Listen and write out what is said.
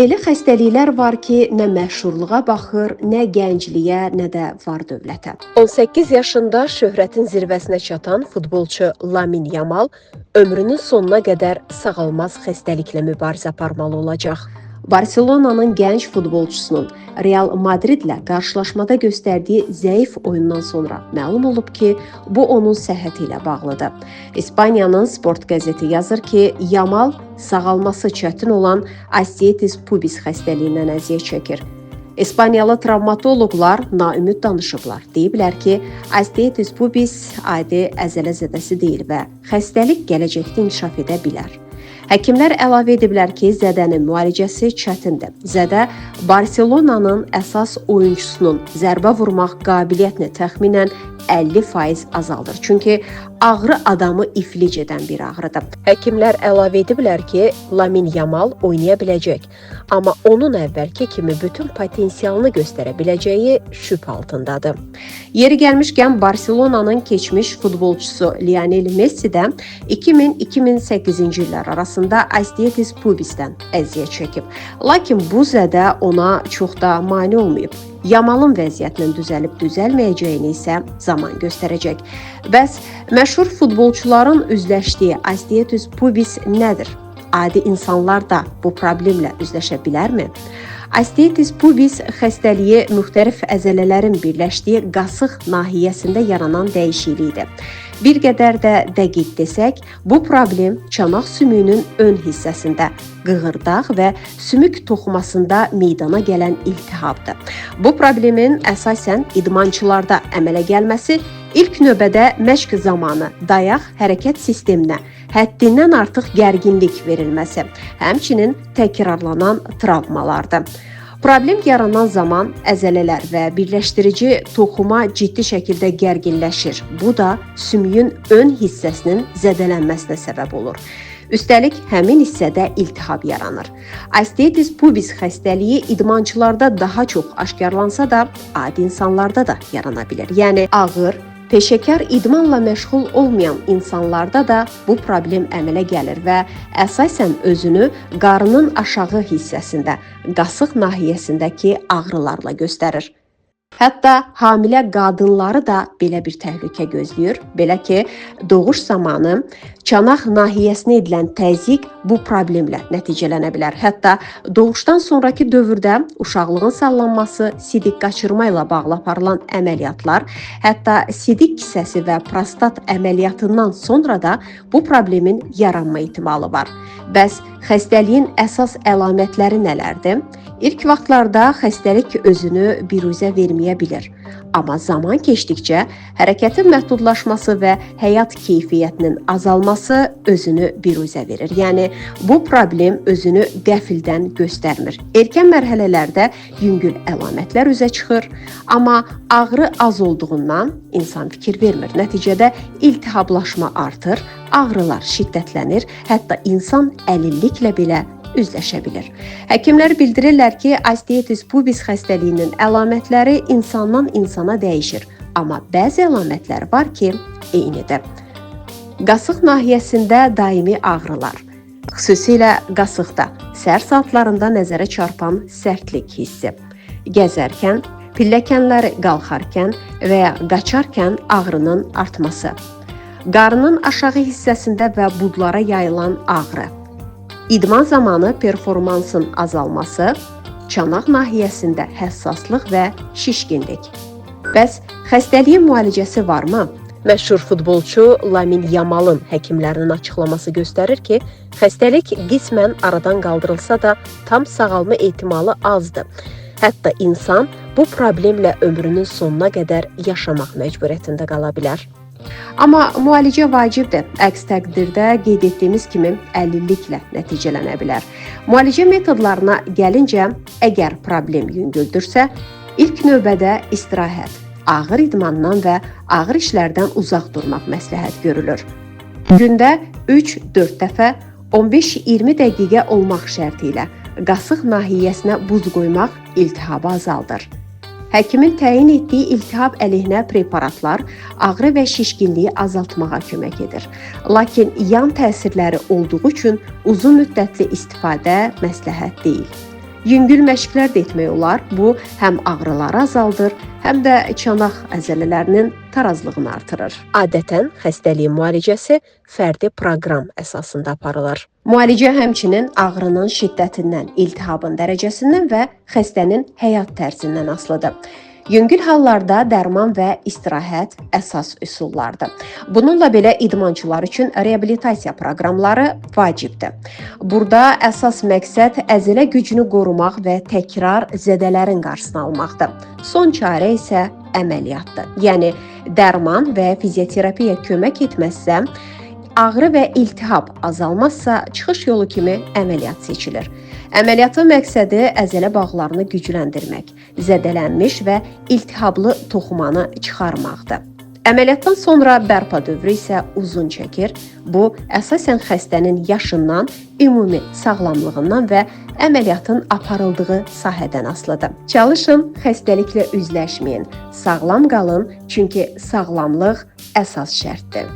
Elə xəstəliklər var ki, nə məşhurluğa baxır, nə gəncliyə, nə də var-dövlətə. 18 yaşında şöhrətin zirvəsinə çatan futbolçu Lamin Yamal ömrünün sonuna qədər sağalmaz xəstəliklə mübarizə aparmalı olacaq. Barselonanın gənc futbolçusunun Real Madridlə qarşılaşmada göstərdiyi zəif oyundan sonra məlum olub ki, bu onun səhhəti ilə bağlıdır. İspaniyanın Sport qəzeti yazır ki, Yamal sağalması çətin olan Astietis pubis xəstəliyindən əziyyət çəkir. İspaniyalı travmatoloqlar naümid danışıblar. Deyiblər ki, Astietis pubis adi əzələ zədəsi deyil və xəstəlik gələcəkdə inkişaf edə bilər. Həkimlər əlavə ediblər ki, zədənin müalicəsi çətindir. Zədə Barselonanın əsas oyuncusunun zərbə vurmaq qabiliyyətini təxminən 50% azaldır. Çünki ağrı adamı iflic edən bir ağrıdır. Həkimlər əlavə ediblər ki, Lamin Yamal oynaya biləcək, amma onun əvvəlki kimi bütün potensialını göstərə biləcəyi şübhə altındadır. Yeri gəlmişkən Barselonanın keçmiş futbolçusu Lionel Messi də 2000-2008-ci illər arasında Astietis pubisdən əziyyət çəkib. Lakin bu zədə ona çox da mane olmayıb. Yamalın vəziyyətinin düzəlib-düzəlməyəcəyini isə zaman göstərəcək. Bəs məşhur futbolçuların üzləşdiyi Astietis pubis nədir? Adi insanlar da bu problemlə üzləşə bilərmi? Astietis pubis xəstəliyi müxtəlif əzələlərin birləşdiyi qasıq nahiyəsində yaranan dəyişiklikdir. Bir qədər də dəqiq desək, bu problem çanaq sümüyünün ön hissəsində, qığırdaq və sümük toxumasında meydana gələn iltihabdır. Bu problemin əsasən idmançılarda əmələ gəlməsi, ilk növbədə məşq zamanı dayaq hərəkət sisteminə həddindən artıq gərginlik verilməsi, həmçinin təkrarlanan travmalardır. Problem yaranan zaman əzələlər və birləşdirici toxuma ciddi şəkildə gərginləşir. Bu da sümüyün ön hissəsinin zədələnməsinə səbəb olur. Üstəlik, həmin hissədə iltihab yaranır. Astietis pubis xəstəliyi idmançılarda daha çox aşkarlansa da, adi insanlarda da yarana bilər. Yəni ağır, peşəkar idmanla məşğul olmayan insanlarda da bu problem əmələ gəlir və əsasən özünü qarnın aşağı hissəsində, qasıq nahiyəsindəki ağrılarla göstərir. Hətta hamilə qadınları da belə bir təhlükə gözləyir. Belə ki, doğuş zamanı çanaq nahiyəsinə edilən təzyiq bu problemlə nəticələnə bilər. Hətta doğuşdan sonraki dövrdə uşaqlığın sallanması, sidik qaçırma ilə bağlı aparılan əməliyyatlar, hətta sidik kisəsi və prostat əməliyyatından sonra da bu problemin yaranma ehtimalı var. Bəs xəstəliyin əsas əlamətləri nələrdir? İlk vaxtlarda xəstəlik özünü biruzə verməyə bilir. Amma zaman keçdikcə hərəkətin məhdudlaşması və həyat keyfiyyətinin azalması özünü biruzə verir. Yəni, bu problem özünü qəfildən göstərmir. Erkən mərhələlərdə yüngül əlamətlər üzə çıxır, amma ağrı az olduğundan insan fikir vermir. Nəticədə iltihablaşma artır, ağrılar şiddətlənir, hətta insan əlilliklə belə üzləşə bilir. Həkimlər bildirirlər ki, Astietis pubis xəstəliyinin əlamətləri insandan insana dəyişir, amma bəzi əlamətlər var ki, eynidir. Qasıq nahiyəsində daimi ağrılar, xüsusilə qasıqda, sər saatlarında nəzərə çarpan sərtlik hissi, gəzərkən, pilləkənləri qalxarkən və ya qaçarkən ağrının artması, qarnın aşağı hissəsində və budlara yayılan ağrı, İdman zamanı performansın azalması, çanaq nahiyəsində həssaslıq və şişkinlik. Bəs xəstəliyin müalicəsi varmı? Məşhur futbolçu Lamin Yamalın həkimlərinin açıqlaması göstərir ki, xəstəlik qismən aradan qaldırılsa da tam sağalma ehtimalı azdır. Hətta insan bu problemlə ömrünün sonuna qədər yaşamaq məcburiyyətində qala bilər. Amma müalicə vacibdir. Əks təqdirdə qeyd etdiyimiz kimi əlilliklə nəticələnə bilər. Müalicə metodlarına gəlincə, əgər problem yüngüldürsə, ilk növbədə istirahət, ağır idmandan və ağır işlərdən uzaq durmaq məsləhət görülür. Gündə 3-4 dəfə 15-20 dəqiqə olmaq şərti ilə qasıq nahiyəsinə buz qoymaq iltihabı azaldır. Həkimin təyin etdiyi iltihab əleyhinə preparatlar ağrı və şişkinliyi azaltmağa kömək edir. Lakin yan təsirləri olduğu üçün uzun müddətli istifadə məsləhət deyil. Yüngül məşqlər də etmək olar. Bu həm ağrıları azaldır, həm də çanaq əzələlərinin tarazlığını artırır. Adətən xəstəliyin müalicəsi fərdi proqram əsasında aparılır. Müalicə həmçinin ağrının şiddətindən, iltihabın dərəcəsindən və xəstənin həyat tərzindən asılıdır. Yüngül hallarda dərman və istirahət əsas üsullardır. Bununla belə idmançılar üçün reabilitasiya proqramları vacibdir. Burada əsas məqsəd əzələ gücünü qorumaq və təkrar zədələrin qarşısını almaqdır. Son çarə isə əməliyyatdır. Yəni dərman və fizioterapiya kömək etməzsə, ağrı və iltihab azalmazsa çıxış yolu kimi əməliyyat seçilir. Əməliyyatın məqsədi əzələ bağlarını gücləndirmək, zədələnmiş və iltihablı toxumanı çıxarmaqdır. Əməliyyatdan sonra bərpa dövrü isə uzun çəkir. Bu, əsasən xəstənin yaşından, ümumi sağlamlığından və əməliyyatın aparıldığı sahədən asılıdır. Çalışın, xəstəliklə üzləşməyin, sağlam qalın, çünki sağlamlıq əsas şərtdir.